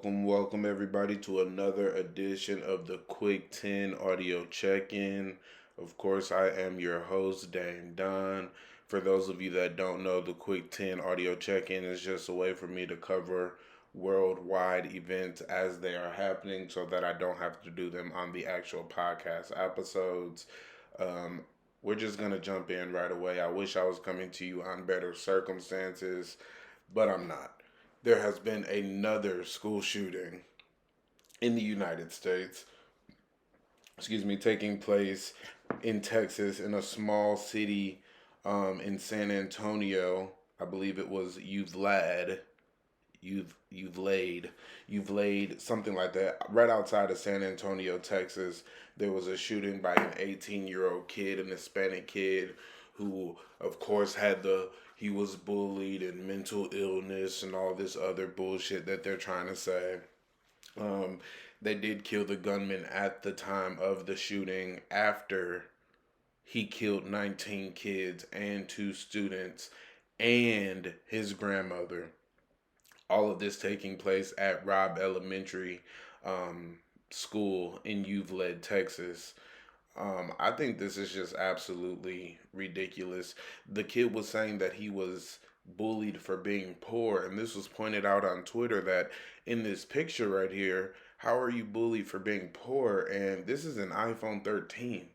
welcome everybody to another edition of the Quick 10 Audio Check-In. Of course, I am your host, Dame Don. For those of you that don't know, the Quick 10 Audio Check-In is just a way for me to cover worldwide events as they are happening so that I don't have to do them on the actual podcast episodes. Um, we're just going to jump in right away. I wish I was coming to you on better circumstances, but I'm not. There has been another school shooting in the United States, taking place in Texas in a small city in San Antonio. I believe it was you've laid something like that, right outside of San Antonio, Texas. There was a shooting by an 18-year-old kid, an Hispanic kid, who of course had the he was bullied and mental illness and all this other bullshit that they're trying to say. um, they did kill the gunman at the time of the shooting, after he killed 19 kids and two students and his grandmother. All of this taking place at Robb Elementary um, School in Uvalde, Texas. I think this is just absolutely ridiculous. The kid was saying that he was bullied for being poor, and this was pointed out on Twitter that in this picture right here, how are you bullied for being poor? And this is an iPhone 13.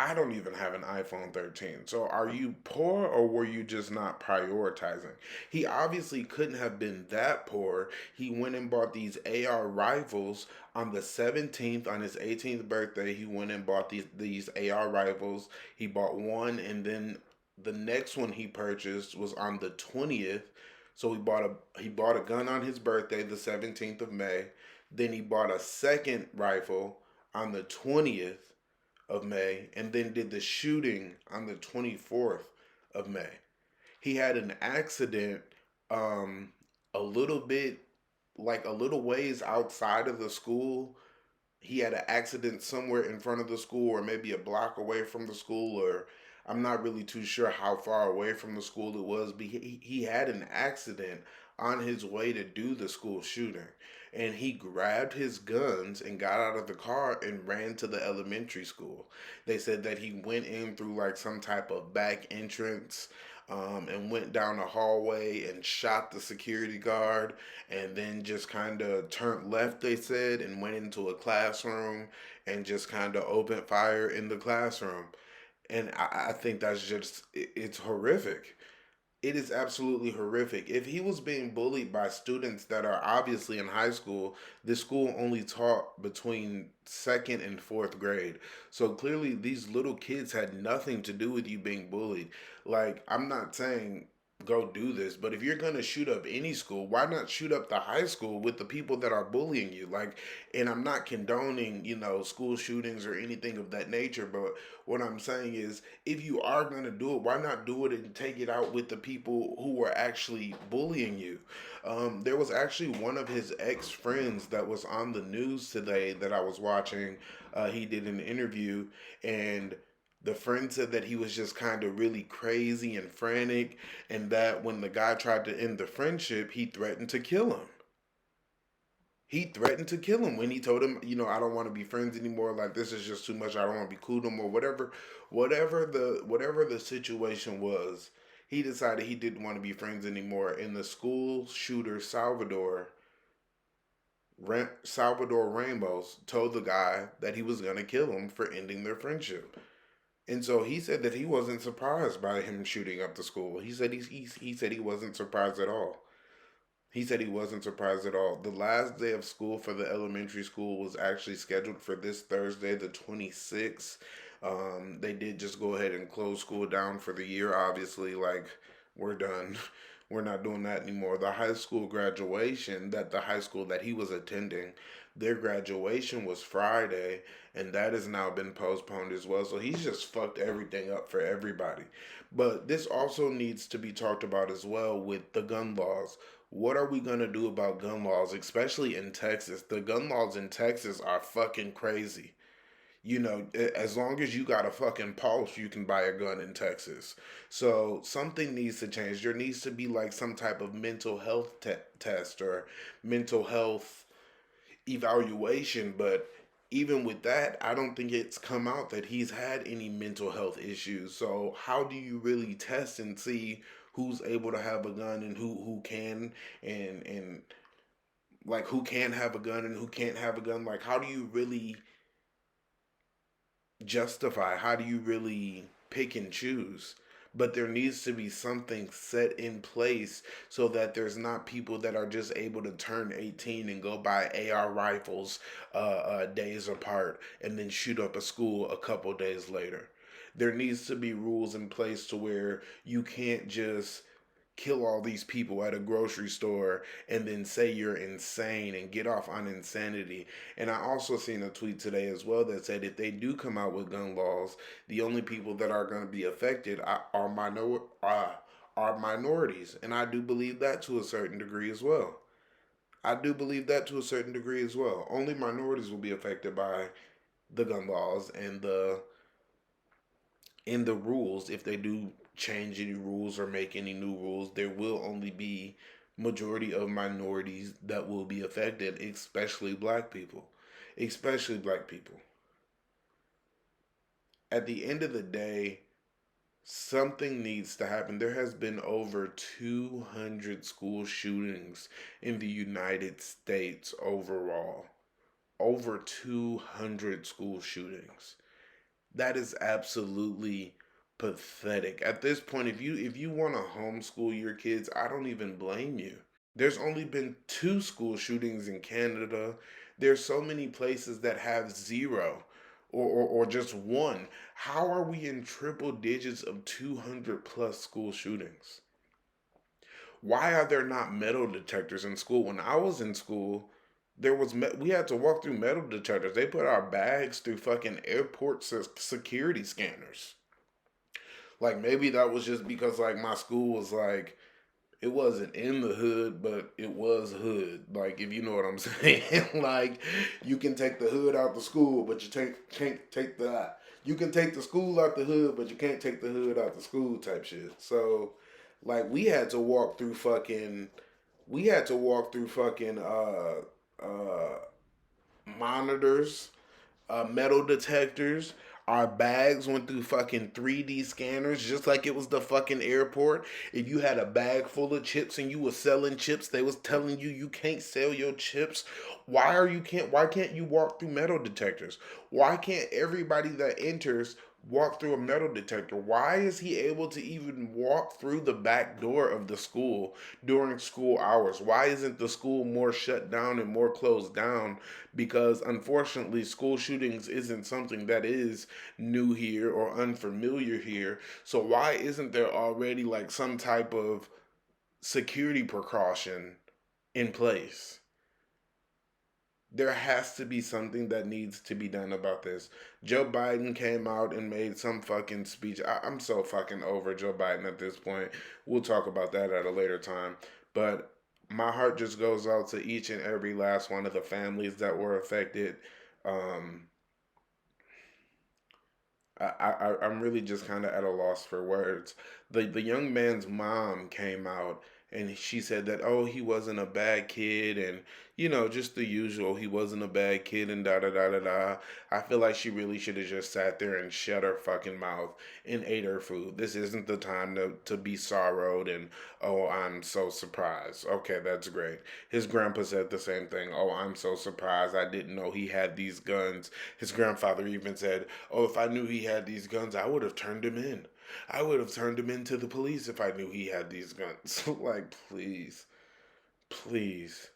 I don't even have an iPhone 13. So are you poor, or were you just not prioritizing? He obviously couldn't have been that poor. He went and bought these AR rifles on the 17th, on his 18th birthday. He went and bought these AR rifles. He bought one, and then the next one he purchased was on the 20th. So he bought a gun on his birthday, the 17th of May. Then he bought a second rifle on the 20th of May, and then did the shooting on the 24th of May. He had an accident a little bit, like a little ways outside of the school. He had an accident somewhere in front of the school, or maybe a block away from the school, or I'm not really too sure how far away from the school it was, but he had an accident on his way to do the school shooting. And he grabbed his guns and got out of the car and ran to the elementary school. They said that he went in through like some type of back entrance, and went down the hallway and shot the security guard, and then just kind of turned left, they said, and went into a classroom and just kind of opened fire in the classroom. And I think that's just, it's horrific. It is absolutely horrific. If he was being bullied by students that are obviously in high school, this school only taught between second and fourth grade. So clearly, these little kids had nothing to do with you being bullied. Like, I'm not saying go do this, but if you're going to shoot up any school, why not shoot up the high school with the people that are bullying you? Like, and I'm not condoning, school shootings or anything of that nature, but what I'm saying is, if you are going to do it, why not do it and take it out with the people who were actually bullying you? There was actually one of his ex friends that was on the news today that I was watching. He did an interview, and the friend said that he was just kind of really crazy and frantic, and that when the guy tried to end the friendship, he threatened to kill him. He threatened to kill him when he told him, I don't want to be friends anymore. Like, this is just too much. I don't want to be cool no more. Whatever the situation was, he decided he didn't want to be friends anymore. And the school shooter Salvador Ramos told the guy that he was gonna kill him for ending their friendship. And so he said that he wasn't surprised by him shooting up the school. He said he wasn't surprised at all. He said he wasn't surprised at all. The last day of school for the elementary school was actually scheduled for this Thursday, the 26th. They did just go ahead and close school down for the year, obviously. Like, we're done. We're not doing that anymore. The high school graduation, that the high school that he was attending, their graduation was Friday, and that has now been postponed as well. So he's just fucked everything up for everybody. But this also needs to be talked about as well with the gun laws. What are we going to do about gun laws, especially in Texas? The gun laws in Texas are fucking crazy. As long as you got a fucking pulse, you can buy a gun in Texas. So something needs to change. There needs to be like some type of mental health test or mental health evaluation. But even with that, I don't think it's come out that he's had any mental health issues. So how do you really test and see who's able to have a gun and who can, and like who can have a gun and who can't have a gun? Like, how do you really justify? How do you really pick and choose? But there needs to be something set in place so that there's not people that are just able to turn 18 and go buy AR rifles days apart and then shoot up a school a couple days later. There needs to be rules in place to where you can't just kill all these people at a grocery store and then say you're insane and get off on insanity. And I also seen a tweet today as well that said if they do come out with gun laws, the only people that are going to be affected are minorities, and I do believe that to a certain degree as well. I do believe that to a certain degree as well. Only minorities will be affected by the gun laws and the rules. If they do change any rules or make any new rules, there will only be majority of minorities that will be affected, especially black people. Especially black people. At the end of the day, something needs to happen. There has been over 200 school shootings in the United States overall. Over 200 school shootings. That is absolutely pathetic. At this point, if you want to homeschool your kids, I don't even blame you. There's only been two school shootings in Canada. There's so many places that have zero or just one. How are we in triple digits of 200 plus school shootings? Why are there not metal detectors in school? When I was in school, we had to walk through metal detectors. They put our bags through fucking airport security scanners. Like maybe that was just because like my school was like it wasn't in the hood, but it was hood. Like if you know what I'm saying. Like you can take the hood out the school, but you can't take the you can take the school out the hood, but you can't take the hood out the school type shit. So like we had to walk through fucking monitors, metal detectors. Our bags went through fucking 3D scanners just like it was the fucking airport. If you had a bag full of chips and you was selling chips, they was telling you you can't sell your chips. Why can't you walk through metal detectors? Why can't everybody that enters walk through a metal detector? Why is he able to even walk through the back door of the school during school hours? Why isn't the school more shut down and more closed down? Because unfortunately, school shootings isn't something that is new here or unfamiliar here. So why isn't there already like some type of security precaution in place? There has to be something that needs to be done about this. Joe Biden came out and made some fucking speech. I'm so fucking over Joe Biden at this point. We'll talk about that at a later time. But my heart just goes out to each and every last one of the families that were affected. Um, I'm really just kind of at a loss for words. The young man's mom came out and she said that he wasn't a bad kid and just the usual, he wasn't a bad kid and da da da da da. I feel like she really should have just sat there and shut her fucking mouth and ate her food. This isn't the time to be sorrowed and I'm so surprised. Okay, that's great. His grandpa said the same thing. I'm so surprised. I didn't know he had these guns. His grandfather even said, if I knew he had these guns, I would have turned him in. I would have turned him into the police if I knew he had these guns. Like, please, please.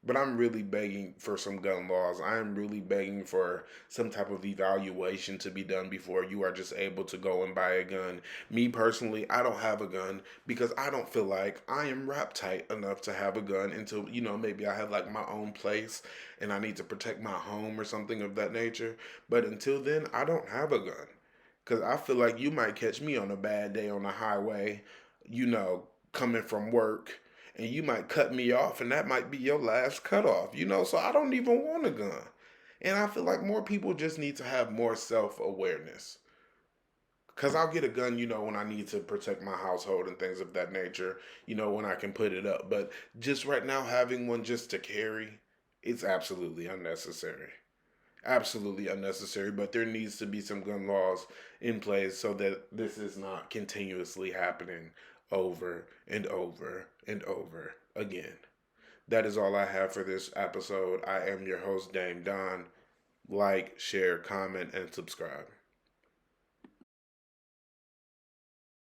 But I'm really begging for some gun laws. I am really begging for some type of evaluation to be done before you are just able to go and buy a gun. Me personally, I don't have a gun because I don't feel like I am rap tight enough to have a gun until, maybe I have like my own place and I need to protect my home or something of that nature. But until then, I don't have a gun. Because I feel like you might catch me on a bad day on the highway, coming from work, and you might cut me off, and that might be your last cutoff, So I don't even want a gun. And I feel like more people just need to have more self awareness. Because I'll get a gun, when I need to protect my household and things of that nature, when I can put it up. But just right now, having one just to carry, it's absolutely unnecessary. Absolutely unnecessary. But there needs to be some gun laws in place so that this is not continuously happening over and over and over again. That is all I have for this episode. I am your host, Dame Don. Like, share, comment, and subscribe.